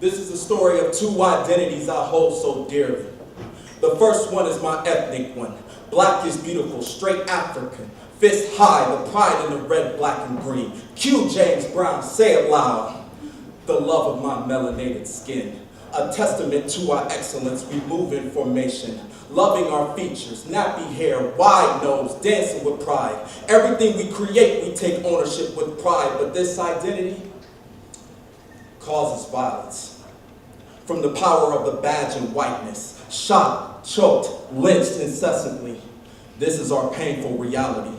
This is the story of two identities I hold so dearly. The first one is my ethnic one. Black is beautiful, straight African. Fist high, the pride in the red, black, and green. Q James Brown, say it loud. The love of my melanated skin. A testament to our excellence, we move in formation. Loving our features, nappy hair, wide nose, dancing with pride. Everything we create, we take ownership with pride. But this identity causes violence. From the power of the badge and whiteness, shot, choked, lynched incessantly. This is our painful reality.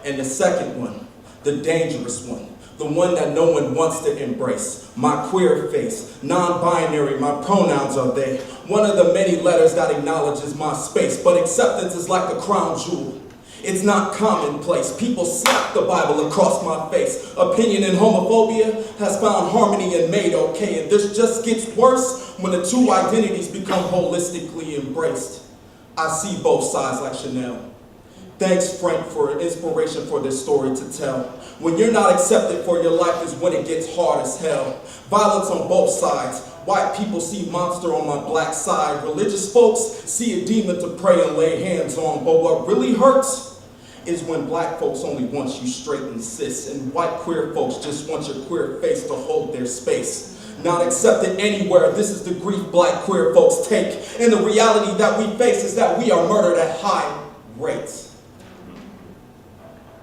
And the second one, the dangerous one, the one that no one wants to embrace. My queer face, non-binary, my pronouns are they. One of the many letters that acknowledges my space, but acceptance is like a crown jewel. It's not commonplace. People slap the Bible across my face. Opinion and homophobia has found harmony and made okay. And this just gets worse when the two identities become holistically embraced. I see both sides like Chanel. Thanks, Frank, for inspiration for this story to tell. When you're not accepted for your life is when it gets hard as hell. Violence on both sides. White people see monster on my black side. Religious folks see a demon to pray and lay hands on. But what really hurts is when black folks only want you straight and cis, and white queer folks just want your queer face to hold their space. Not accepted anywhere, this is the grief black queer folks take. And the reality that we face is that we are murdered at high rates.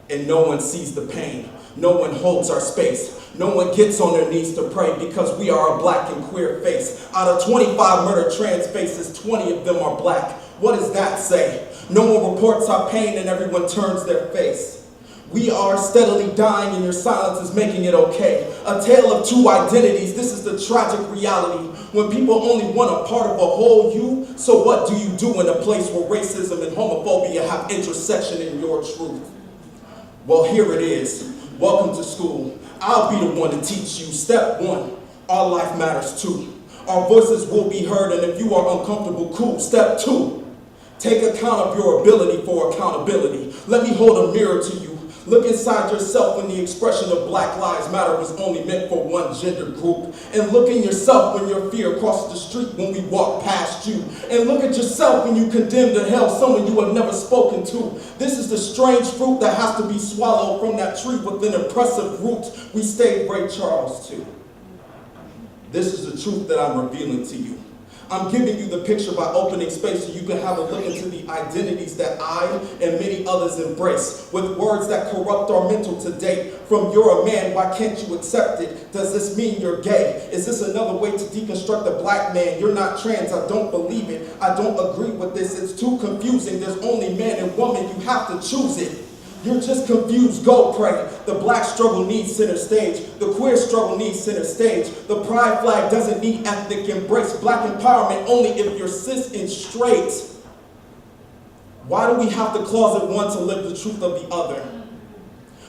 And no one sees the pain. No one holds our space. No one gets on their knees to pray because we are a black and queer face. Out of 25 murdered trans faces, 20 of them are black. What does that say? No one reports our pain and everyone turns their face. We are steadily dying and your silence is making it okay. A tale of two identities, this is the tragic reality. When people only want a part of a whole you, so what do you do in a place where racism and homophobia have intersection in your truth? Well, here it is. Welcome to school. I'll be the one to teach you. Step one, our life matters too. Our voices will be heard, and if you are uncomfortable, cool. Step two, take account of your ability for accountability. Let me hold a mirror to you. Look inside yourself when the expression of Black Lives Matter was only meant for one gender group. And look in yourself when your fear crosses the street when we walk past you. And look at yourself when you condemn to hell someone you have never spoken to. This is the strange fruit that has to be swallowed from that tree with an impressive root we stayed Ray Charles to. This is the truth that I'm revealing to you. I'm giving you the picture by opening space so you can have a look into the identities that I and many others embrace with words that corrupt our mental to date. From you're a man, why can't you accept it? Does this mean you're gay? Is this another way to deconstruct a black man? You're not trans, I don't believe it. I don't agree with this, it's too confusing. There's only man and woman, you have to choose it. You're just confused, go pray. The black struggle needs center stage. The queer struggle needs center stage. The pride flag doesn't need ethnic embrace. Black empowerment only if you're cis and straight. Why do we have to closet one to live the truth of the other?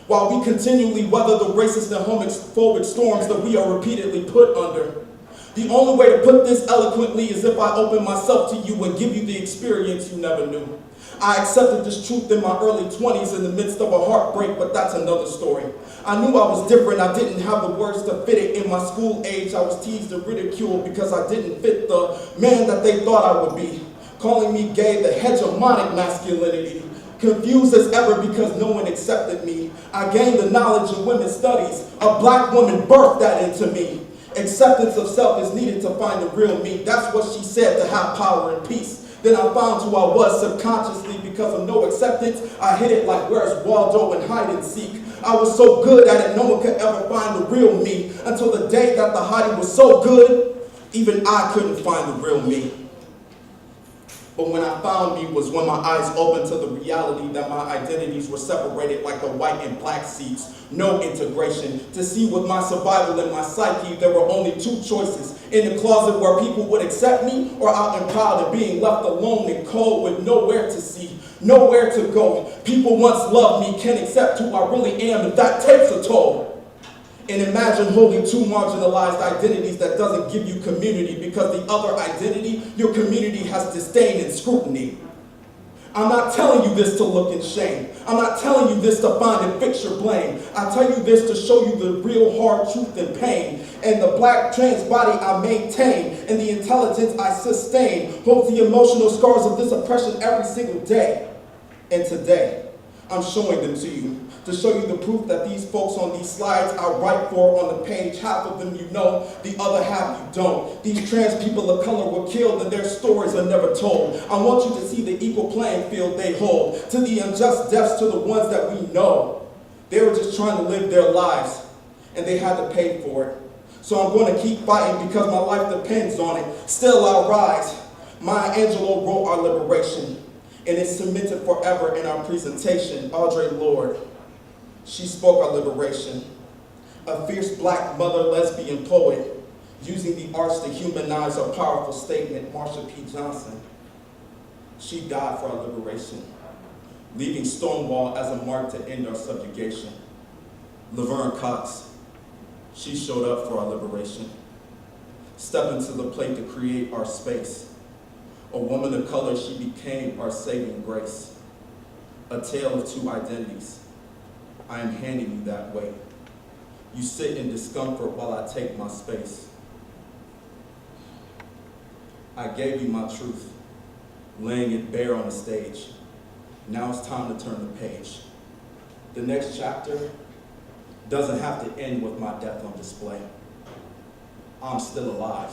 While we continually weather the racist and homophobic storms that we are repeatedly put under. The only way to put this eloquently is if I open myself to you and give you the experience you never knew. I accepted this truth in my early 20s in the midst of a heartbreak, but that's another story. I knew I was different. I didn't have the words to fit it. In my school age, I was teased and ridiculed because I didn't fit the man that they thought I would be. Calling me gay, the hegemonic masculinity. Confused as ever because no one accepted me. I gained the knowledge in women's studies. A black woman birthed that into me. Acceptance of self is needed to find the real me. That's what she said to have power and peace. Then I found who I was subconsciously because of no acceptance. I hid it like Where's Waldo and hide and seek. I was so good at it, no one could ever find the real me. Until the day that the hiding was so good, even I couldn't find the real me. But when I found me was when my eyes opened to the reality that my identities were separated like the white and black seats. No integration. To see with my survival and my psyche, there were only two choices. In the closet where people would accept me, or out in proud and being left alone and cold with nowhere to see, nowhere to go. People once loved me, can't accept who I really am, and that takes a toll. And imagine holding two marginalized identities that doesn't give you community because the other identity, your community has disdain and scrutiny. I'm not telling you this to look in shame. I'm not telling you this to find and fix your blame. I tell you this to show you the real hard truth and pain. And the black trans body I maintain, and the intelligence I sustain, holds the emotional scars of this oppression every single day. And today, I'm showing them to you, to show you the proof that these folks on these slides I write for on the page, half of them you know, the other half you don't. These trans people of color were killed and their stories are never told. I want you to see the equal playing field they hold, to the unjust deaths to the ones that we know. They were just trying to live their lives, and they had to pay for it. So I'm going to keep fighting because my life depends on it. Still I'll rise. Maya Angelou wrote our liberation, and it's cemented forever in our presentation. Audre Lorde, she spoke our liberation. A fierce black mother lesbian poet, using the arts to humanize her powerful statement. Marsha P. Johnson, she died for our liberation, leaving Stonewall as a mark to end our subjugation. Laverne Cox, she showed up for our liberation, stepping to the plate to create our space. A woman of color, she became our saving grace. A tale of two identities. I am handing you that weight. You sit in discomfort while I take my space. I gave you my truth, laying it bare on the stage. Now it's time to turn the page. The next chapter doesn't have to end with my death on display. I'm still alive.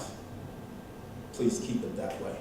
Please keep it that way.